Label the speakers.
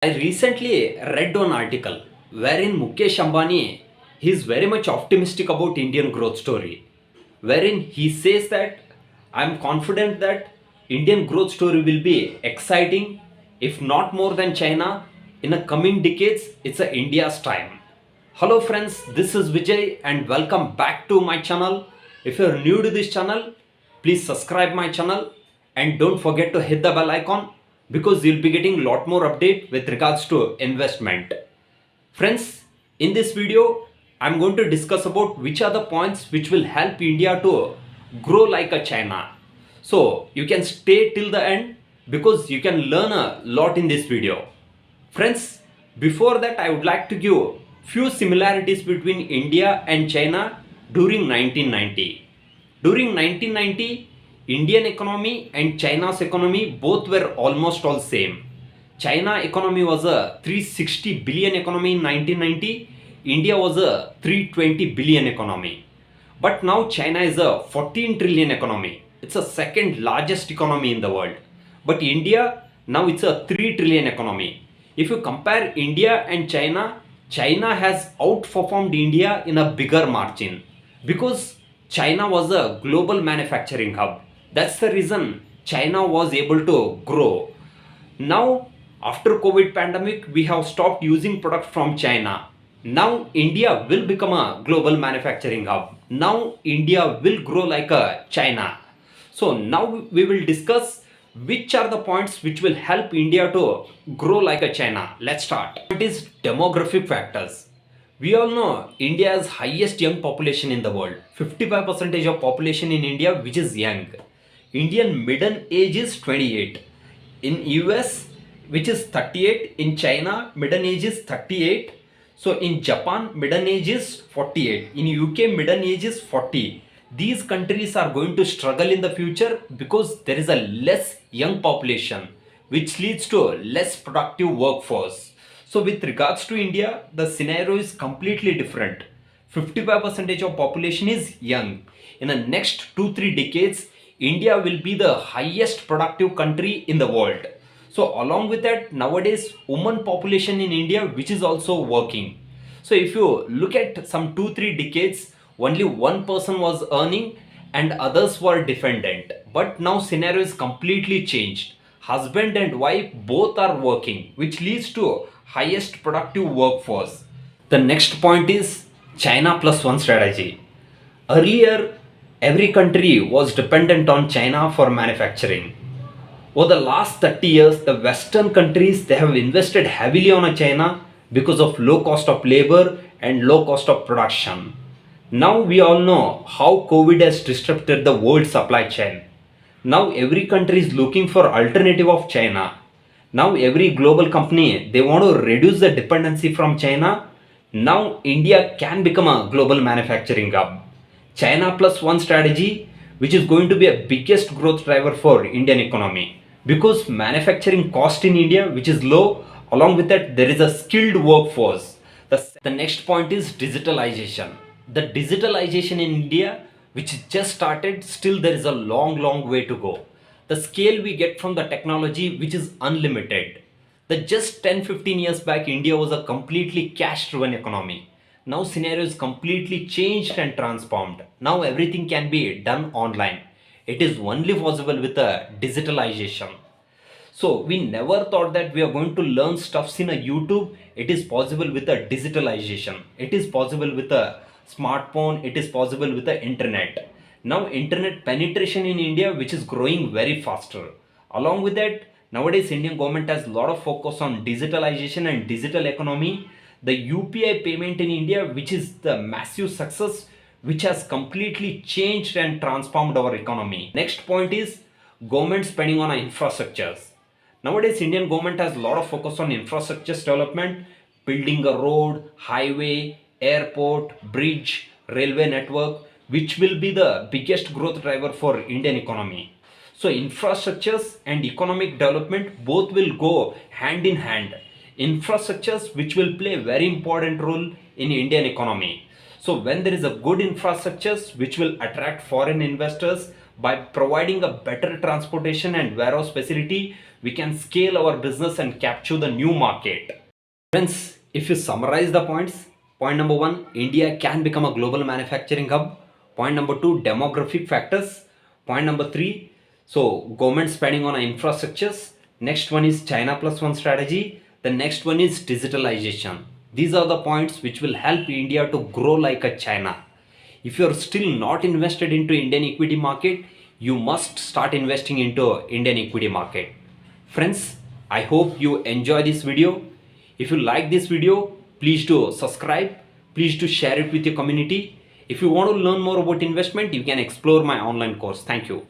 Speaker 1: I recently read one article wherein Mukesh Ambani he is very much optimistic about Indian growth story, wherein he says that I am confident that Indian growth story will be exciting, if not more than China, in the coming decades. It's a India's time. Hello friends, this is Vijay and welcome back to my channel. If you're new to this channel, please subscribe my channel and don't forget to hit the bell icon because you'll be getting a lot more update with regards to investment. Friends, in this video, I'm going to discuss about which are the points which will help India to grow like a China. So you can stay till the end because you can learn a lot in this video. Friends, before that I would like to give few similarities between India and China during 1990. During 1990, Indian economy and China's economy both were almost all same. China economy was a 360 billion economy in 1990. India was a 320 billion economy. But now China is a 14 trillion economy. It's the second largest economy in the world. But India, now it's a 3 trillion economy. If you compare India and China, China has outperformed India in a bigger margin because China was a global manufacturing hub. That's the reason China was able to grow. Now, after COVID pandemic, we have stopped using products from China. Now, India will become a global manufacturing hub. Now, India will grow like a China. So, now we will discuss which are the points which will help India to grow like a China. Let's start. It is demographic factors. We all know India has highest young population in the world. 55% of population in India which is young. Indian median age is 28. In US which is 38. In China median age is 38. So in Japan median age is 48. In UK median age is 40. These countries are going to struggle in the future because there is a less young population which leads to less productive workforce. So with regards to India, the scenario is completely different. 55% of population is young. In the next 2-3 decades, India will be the highest productive country in the world. So along with that, nowadays women population in India which is also working. So if you look at some 2-3 decades, only one person was earning and others were dependent. But now scenario is completely changed. Husband and wife both are working, which leads to highest productive workforce. The next point is China plus one strategy. Earlier, every country was dependent on China for manufacturing. Over the last 30 years, the Western countries they have invested heavily on China because of low cost of labor and low cost of production. Now we all know how COVID has disrupted the world supply chain. Now every country is looking for alternative of China. Now every global company they want to reduce the dependency from China. Now India can become a global manufacturing hub. China plus one strategy which is going to be a biggest growth driver for Indian economy because manufacturing cost in India which is low, along with that there is a skilled workforce. The next point is digitalization. The digitalization in India which just started, still there is a long way to go. The scale we get from the technology which is unlimited. The just 10-15 years back India was a completely cash driven economy. Now scenario is completely changed and transformed. Now everything can be done online. It is only possible with a digitalization. So we never thought that we are going to learn stuffs in a YouTube. It is possible with a digitalization. It is possible with a smartphone. It is possible with the internet. Now internet penetration in India which is growing very faster. Along with that, nowadays Indian government has a lot of focus on digitalization and digital economy. The UPI payment in India which is the massive success which has completely changed and transformed our economy. Next point is government spending on infrastructures. Nowadays, Indian government has a lot of focus on infrastructure development, building a road, highway, airport, bridge, railway network, which will be the biggest growth driver for Indian economy. So, infrastructures and economic development both will go hand in hand. Infrastructures which will play a very important role in Indian economy. So, when there is a good infrastructures which will attract foreign investors by providing a better transportation and warehouse facility we can scale our business and capture the new market. Friends, if you summarize the points, point number one, India can become a global manufacturing hub. Point number two, demographic factors. Point number three, so government spending on infrastructures. Next one is China plus one strategy. The next one is digitalization. These are the points which will help India to grow like a China. If you are still not invested into Indian equity market, you must start investing into Indian equity market. Friends, I hope you enjoy this video. If you like this video, please do subscribe. Please do share it with your community. If you want to learn more about investment, you can explore my online course. Thank you.